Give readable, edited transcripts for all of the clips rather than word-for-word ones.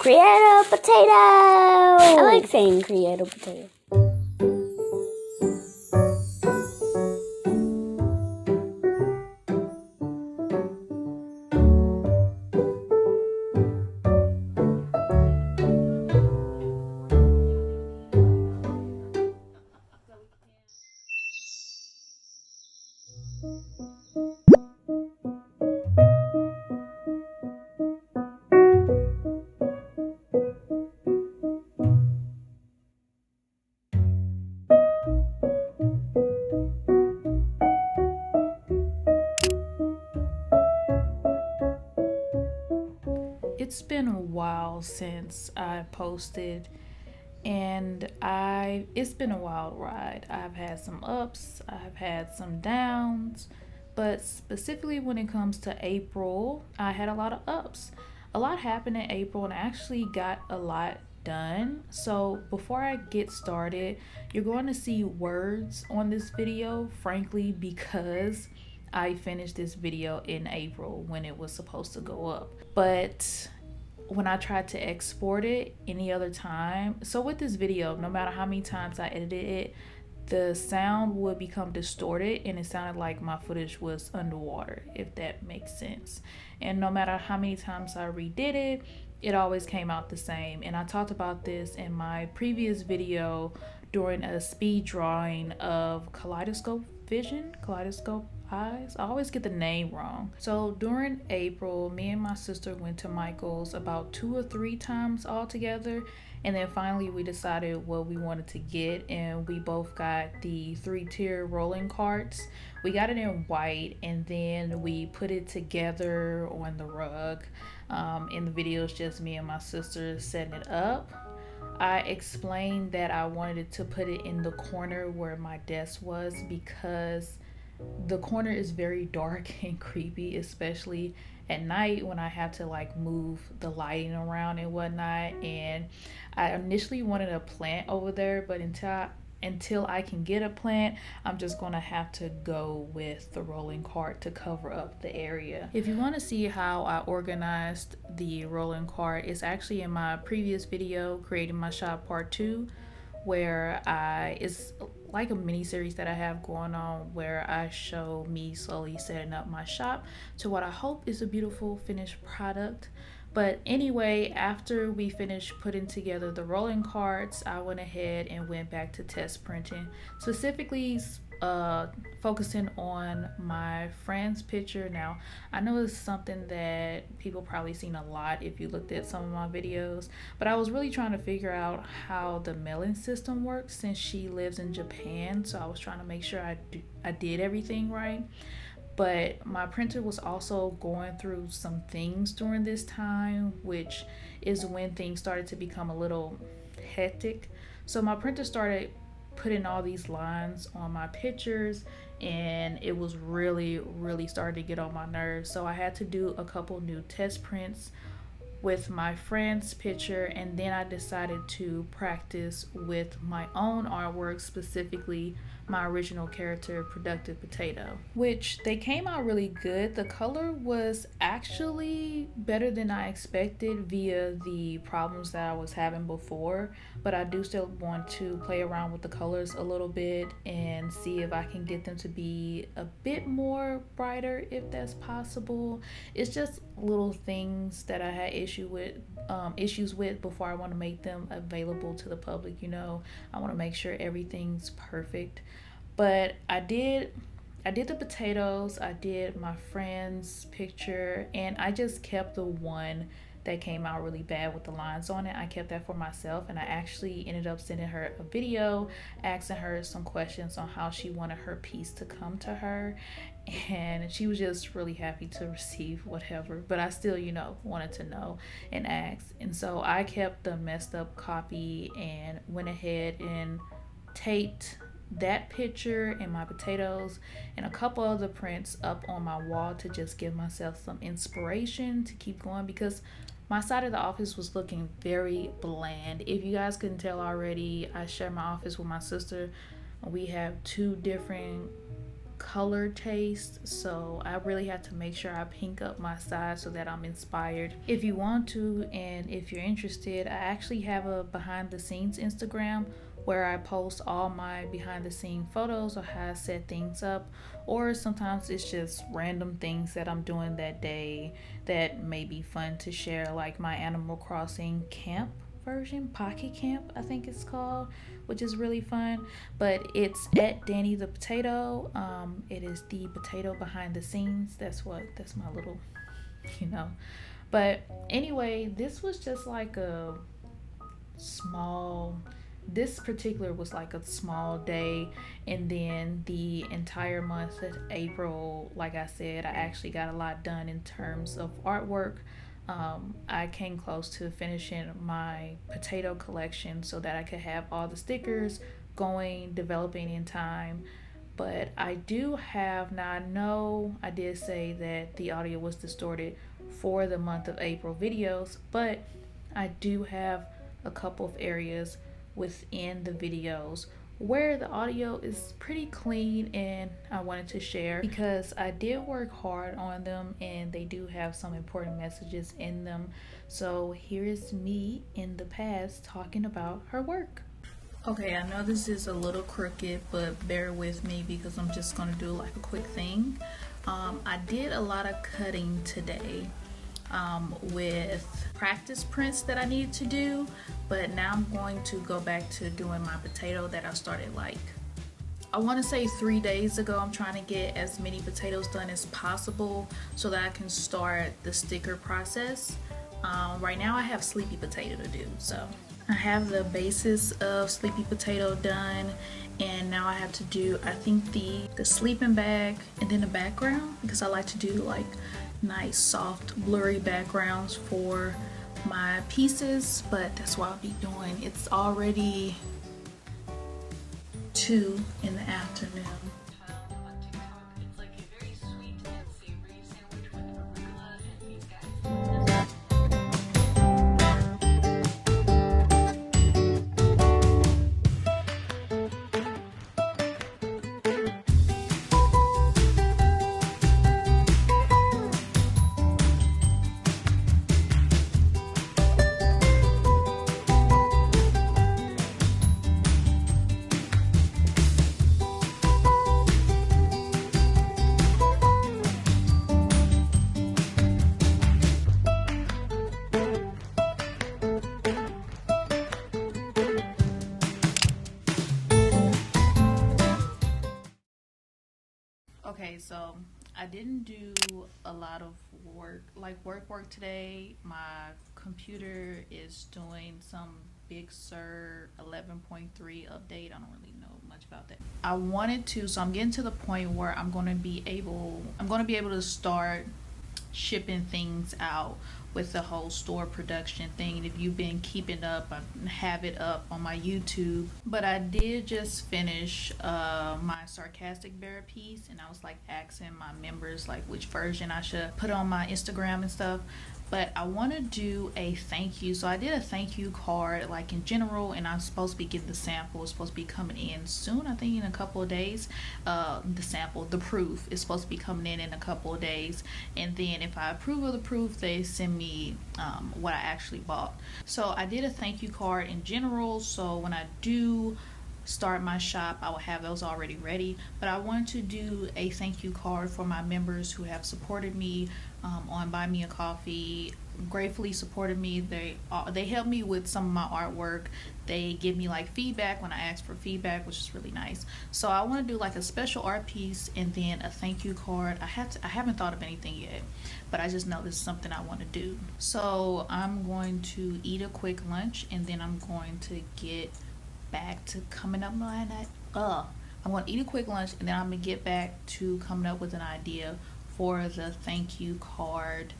Create a potato! I like saying create a potato. It's been a while since I posted, and it's been a wild ride. I've had some ups, I've had some downs, but specifically when it comes to April, I had a lot of ups. A lot happened in April, and I actually got a lot done. So before I get started, you're going to see words on this video, frankly, because I finished this video in April when it was supposed to go up. But when I tried to export it any other time, so with this video, no matter how many times I edited it, the sound would become distorted and it sounded like my footage was underwater, if that makes sense. And no matter how many times I redid it, it always came out the same. And I talked about this in my previous video during a speed drawing of kaleidoscope eyes. I always get the name wrong. So during April, me and my sister went to Michael's about 2 or 3 times altogether. And then finally we decided what we wanted to get, and we both got the 3-tier rolling carts. We got it in white, and then we put it together on the rug. In the video, it's just me and my sister setting it up. I explained that I wanted to put it in the corner where my desk was because the corner is very dark and creepy, especially at night when I have to like move the lighting around and whatnot. And I initially wanted a plant over there, but until I can get a plant, I'm just gonna have to go with the rolling cart to cover up the area. If you want to see how I organized the rolling cart, it's actually in my previous video, Creating My Shop Part 2, where it's like a mini series that I have going on where I show me slowly setting up my shop to what I hope is a beautiful finished product. But anyway, after we finished putting together the rolling carts, I went ahead and went back to test printing, specifically focusing on my friend's picture. Now, I know it's something that people probably seen a lot if you looked at some of my videos, but I was really trying to figure out how the mailing system works since she lives in Japan. So I was trying to make sure I did everything right. But my printer was also going through some things during this time, which is when things started to become a little hectic. So my printer started putting all these lines on my pictures, and it was really starting to get on my nerves. So I had to do a couple new test prints with my friend's picture, and then I decided to practice with my own artwork, specifically my original character, Productive Potato, which they came out really good. The color was actually better than I expected via the problems that I was having before, but I do still want to play around with the colors a little bit and see if I can get them to be a bit more brighter if that's possible. It's just little things that I had issues with before I want to make them available to the public. I want to make sure everything's perfect. But I did the potatoes, I did my friend's picture, and I just kept the one that came out really bad with the lines on it. I kept that for myself, and I actually ended up sending her a video asking her some questions on how she wanted her piece to come to her, and she was just really happy to receive whatever, but I still wanted to know and ask. And so I kept the messed up copy and went ahead and taped that picture and my potatoes and a couple other prints up on my wall to just give myself some inspiration to keep going, because my side of the office was looking very bland. If you guys couldn't tell already, I share my office with my sister. We have 2 different color taste, so I really have to make sure I pink up my side so that I'm inspired. If you want to, and if you're interested, I actually have a behind the scenes Instagram where I post all my behind the scene photos of how I set things up, or sometimes it's just random things that I'm doing that day that may be fun to share, like my Animal Crossing camp version, Pocket Camp I think it's called, which is really fun. But it's at Danny the Potato. It is the potato behind the scenes. That's my little, you know. But anyway, this was just like a small, this particular was like a small day, and then the entire month of April, like I said, I actually got a lot done in terms of artwork. I came close to finishing my potato collection so that I could have all the stickers going, developing in time. But I do have, now I know I did say that the audio was distorted for the month of April videos, but I do have a couple of areas within the videos where the audio is pretty clean, and I wanted to share because I did work hard on them and they do have some important messages in them. So here is me in the past talking about her work. Okay, I know this is a little crooked, but bear with me because I'm just going to do like a quick thing. I did a lot of cutting today with practice prints that I needed to do, but now I'm going to go back to doing my potato that I started like, I want to say 3 days ago. I'm trying to get as many potatoes done as possible so that I can start the sticker process. Right now I have Sleepy Potato to do, so I have the basis of Sleepy Potato done, and now I have to do, I think, the sleeping bag and then the background, because I like to do like nice soft blurry backgrounds for my pieces. But that's what I'll be doing. It's already 2 in the afternoon. Okay, so I didn't do a lot of work today. My computer is doing some Big Sur 11.3 update. I don't really know much about that. I wanted to, so I'm getting to the point where I'm going to be able to start shipping things out with the whole store production thing. And if you've been keeping up, I have it up on my YouTube. But I did just finish my sarcastic bear piece, and I was like asking my members like which version I should put on my Instagram and stuff. But I want to do a thank you. So I did a thank you card like in general, and I'm supposed to be getting the sample. It's supposed to be coming in soon, I think in a couple of days. The proof is supposed to be coming in a couple of days, and then if I approve of the proof, they send me what I actually bought. So I did a thank you card in general, so when I do start my shop, I will have those already ready. But I want to do a thank you card for my members who have supported me on Buy Me a Coffee, gratefully supported me. They helped me with some of my artwork. They give me like feedback when I ask for feedback, which is really nice. So I want to do like a special art piece and then a thank you card. I haven't thought of anything yet, but I just know this is something I want to do. So I'm going to eat a quick lunch, and then I'm going to get back to coming up I'm going to eat a quick lunch, and then I'm going to get back to coming up with an idea for the thank you card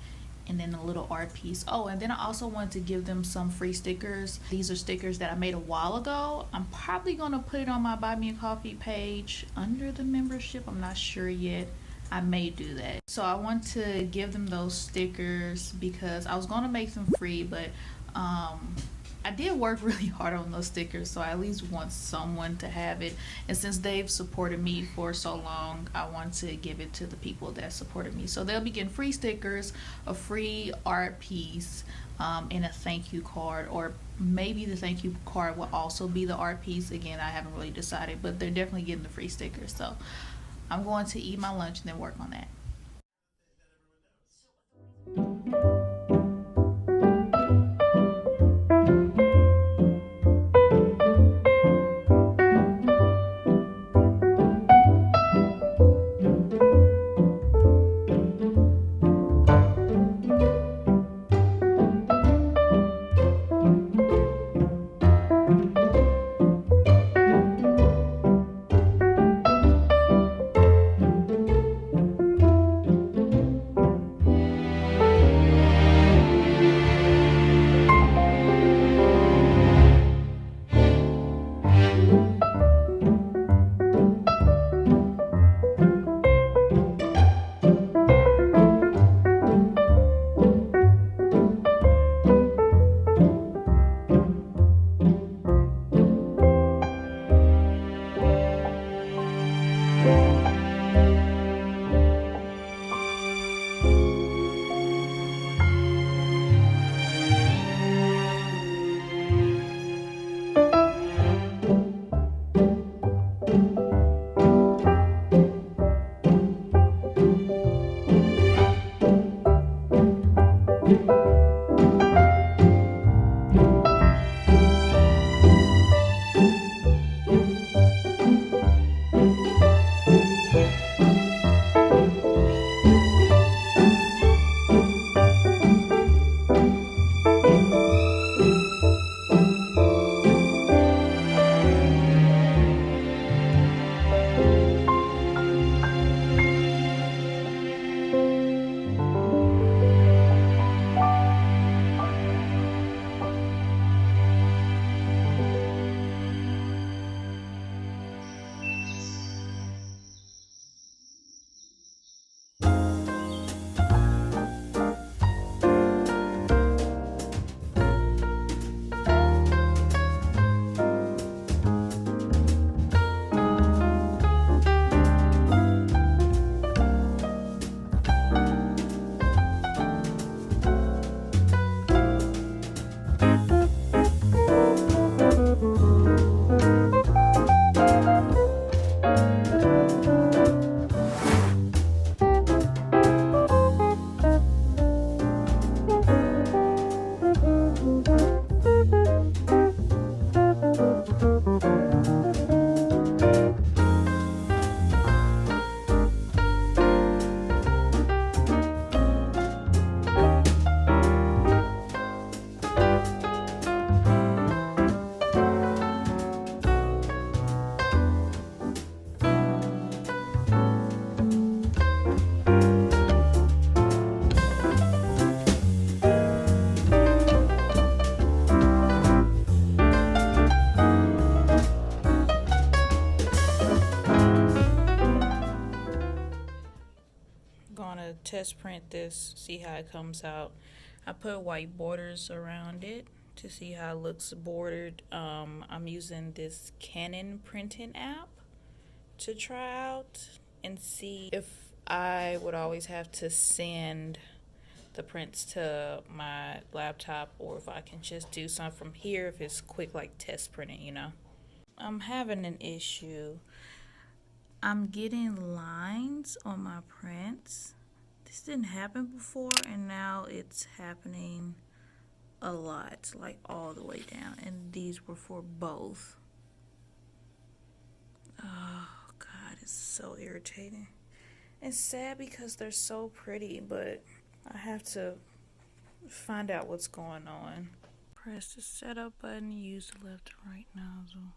and then a little art piece. Oh, and then I also want to give them some free stickers. These are stickers that I made a while ago. I'm probably going to put it on my Buy Me a Coffee page under the membership. I'm not sure yet. I may do that. So I want to give them those stickers because I was going to make them free, but I did work really hard on those stickers, so I at least want someone to have it. And since they've supported me for so long, I want to give it to the people that supported me. So they'll be getting free stickers, a free art piece, and a thank you card, or maybe the thank you card will also be the art piece. Again, I haven't really decided, but they're definitely getting the free stickers. So I'm going to eat my lunch and then work on that. Gonna test print this, see how it comes out. I put white borders around it to see how it looks bordered. I'm using this Canon printing app to try out and see if I would always have to send the prints to my laptop or if I can just do something from here if it's quick like test printing. I'm having an issue. I'm getting lines on my prints. This didn't happen before, and now it's happening a lot, like all the way down. And these were for both. Oh, God, it's so irritating. It's sad because they're so pretty, but I have to find out what's going on. Press the setup button, use the left and right nozzle.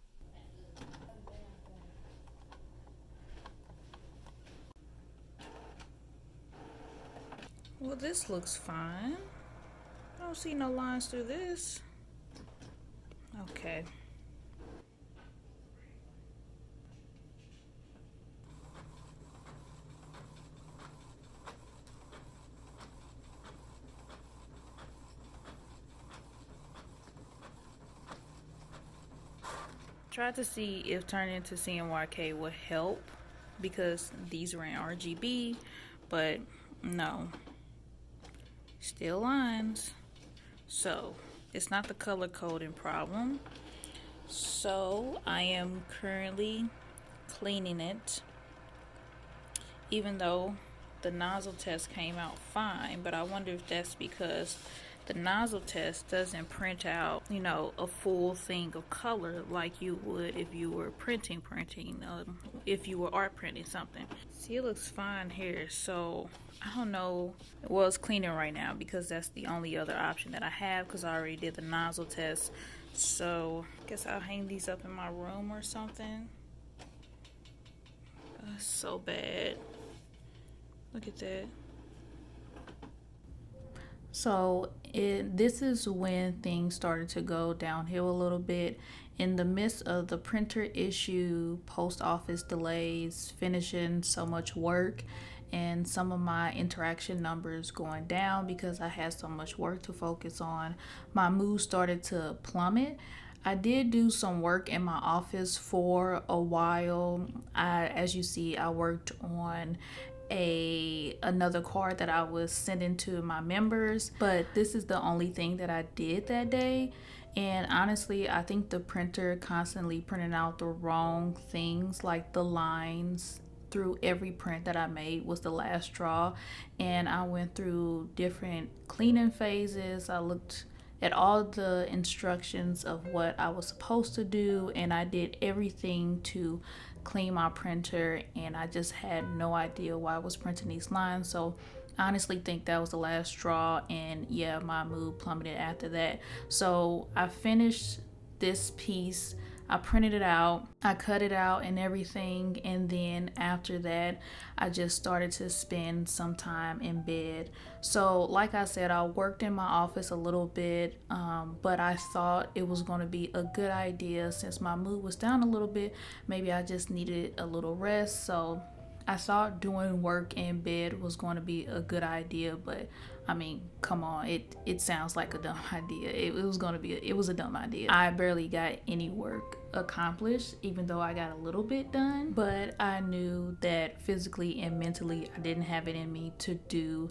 Well, this looks fine. I don't see no lines through this. Okay. Tried to see if turning to CMYK would help because these were in RGB, but no, still lines. So it's not the color coding problem. So I am currently cleaning it, even though the nozzle test came out fine, but I wonder if that's because the nozzle test doesn't print out, a full thing of color like you would if you were printing, if you were art printing something. See, it looks fine here, so I don't know. Well, it's cleaning right now because that's the only other option that I have because I already did the nozzle test. So I guess I'll hang these up in my room or something. That's so bad. Look at that. So this is when things started to go downhill a little bit. In the midst of the printer issue, post office delays, finishing so much work, and some of my interaction numbers going down because I had so much work to focus on, my mood started to plummet. I did do some work in my office for a while. As you see, I worked on another card that I was sending to my members, but this is the only thing that I did that day. And honestly, I think the printer constantly printing out the wrong things, like the lines through every print that I made was the last straw. And I went through different cleaning phases. I looked at all the instructions of what I was supposed to do, and I did everything to clean my printer, and I just had no idea why I was printing these lines. So I honestly think that was the last straw, and yeah, my mood plummeted after that. So I finished this piece, I printed it out, I cut it out and everything, and then after that I just started to spend some time in bed. So like I said, I worked in my office a little bit, but I thought it was going to be a good idea since my mood was down a little bit. Maybe I just needed a little rest, so I thought doing work in bed was going to be a good idea, but I mean, come on, it sounds like a dumb idea. It was a dumb idea. I barely got any work accomplished, even though I got a little bit done, but I knew that physically and mentally I didn't have it in me to do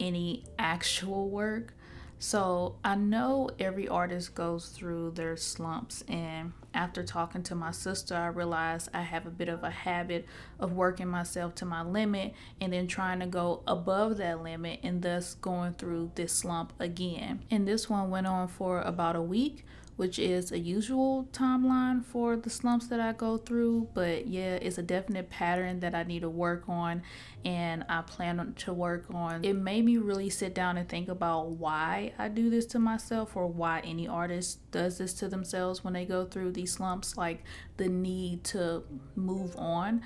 any actual work. So I know every artist goes through their slumps, and after talking to my sister, I realized I have a bit of a habit of working myself to my limit and then trying to go above that limit, and thus going through this slump again. And this one went on for about a week, which is a usual timeline for the slumps that I go through. But yeah, it's a definite pattern that I need to work on, and I plan to work on. It made me really sit down and think about why I do this to myself, or why any artist does this to themselves when they go through these slumps, like the need to move on.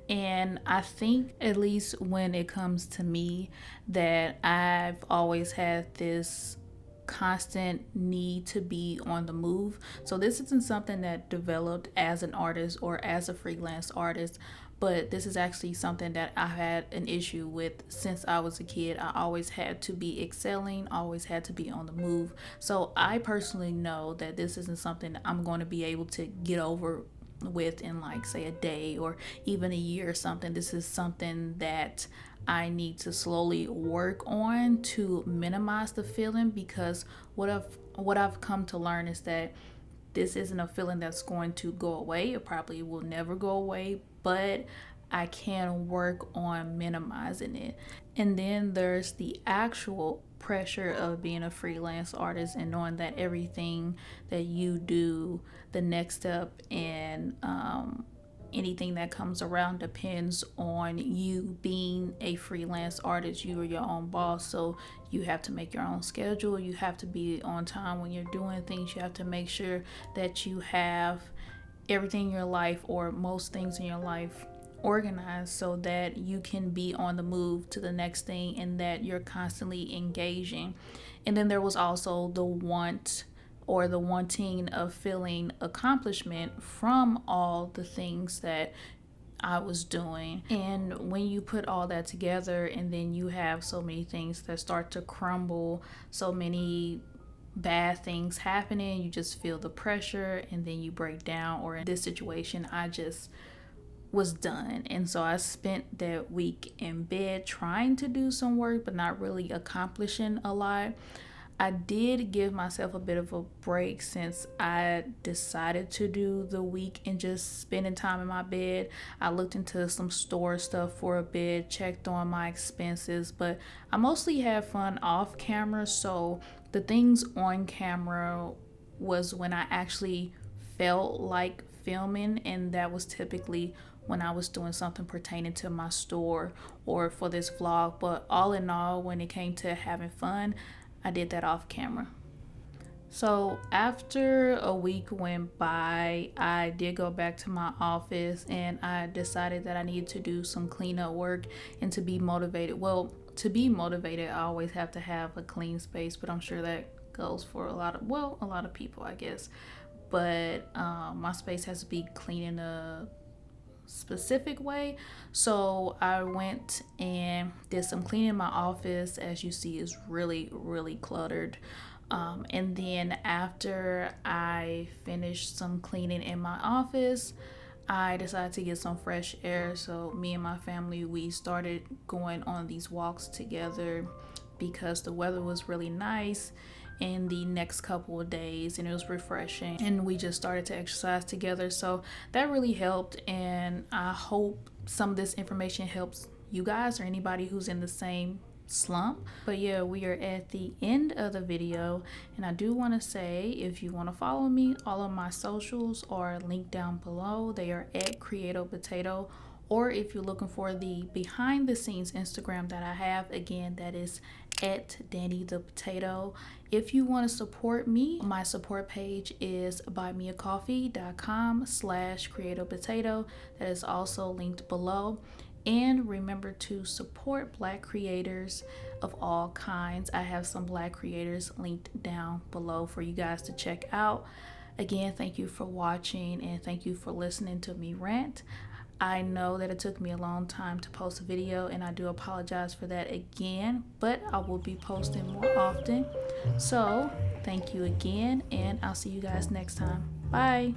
And I think, at least when it comes to me, that I've always had this constant need to be on the move. So this isn't something that developed as an artist or as a freelance artist, but this is actually something that I had an issue with since I was a kid. I always had to be excelling, always had to be on the move. So I personally know that this isn't something that I'm going to be able to get over with in, like, say, a day or even a year or something. This is something that I need to slowly work on to minimize the feeling, because what I've come to learn is that this isn't a feeling that's going to go away. It probably will never go away, but I can work on minimizing it. And then there's the actual pressure of being a freelance artist and knowing that everything that you do, the next step, and anything that comes around depends on you being a freelance artist. You are your own boss, so you have to make your own schedule. You have to be on time when you're doing things. You have to make sure that you have everything in your life, or most things in your life, organized so that you can be on the move to the next thing and that you're constantly engaging. And then there was also the want, or the wanting of feeling accomplishment from all the things that I was doing. And when you put all that together, and then you have so many things that start to crumble, so many bad things happening, you just feel the pressure and then you break down. Or in this situation, I just was done. And so I spent that week in bed trying to do some work, but not really accomplishing a lot. I did give myself a bit of a break since I decided to do the week and just spending time in my bed. I looked into some store stuff for a bit, checked on my expenses, but I mostly had fun off camera. So the things on camera was when I actually felt like filming, and that was typically when I was doing something pertaining to my store or for this vlog. But all in all, when it came to having fun, I did that off camera. So after a week went by, I did go back to my office and I decided that I needed to do some cleanup work and to be motivated. Well, to be motivated, I always have to have a clean space, but I'm sure that goes for a lot of people, I guess. But my space has to be clean in a specific way. So I went and did some cleaning in my office. As you see, is really cluttered. And then after I finished some cleaning in my office, I decided to get some fresh air. So me and my family, we started going on these walks together because the weather was really nice in the next couple of days and it was refreshing, and we just started to exercise together. So that really helped, and I hope some of this information helps you guys or anybody who's in the same slump. But yeah, we are at the end of the video, and I do want to say, if you want to follow me, all of my socials are linked down below. They are at Creato Potato, or if you're looking for the behind the scenes Instagram that I have, again, that is at Danny the Potato. If you want to support me, my support page is buymeacoffee.com/creatopotato. That is also linked below. And remember to support Black creators of all kinds. I have some Black creators linked down below for you guys to check out. Again, thank you for watching and thank you for listening to me rant. I know that it took me a long time to post a video, and I do apologize for that again, but I will be posting more often. So thank you again, and I'll see you guys next time. Bye.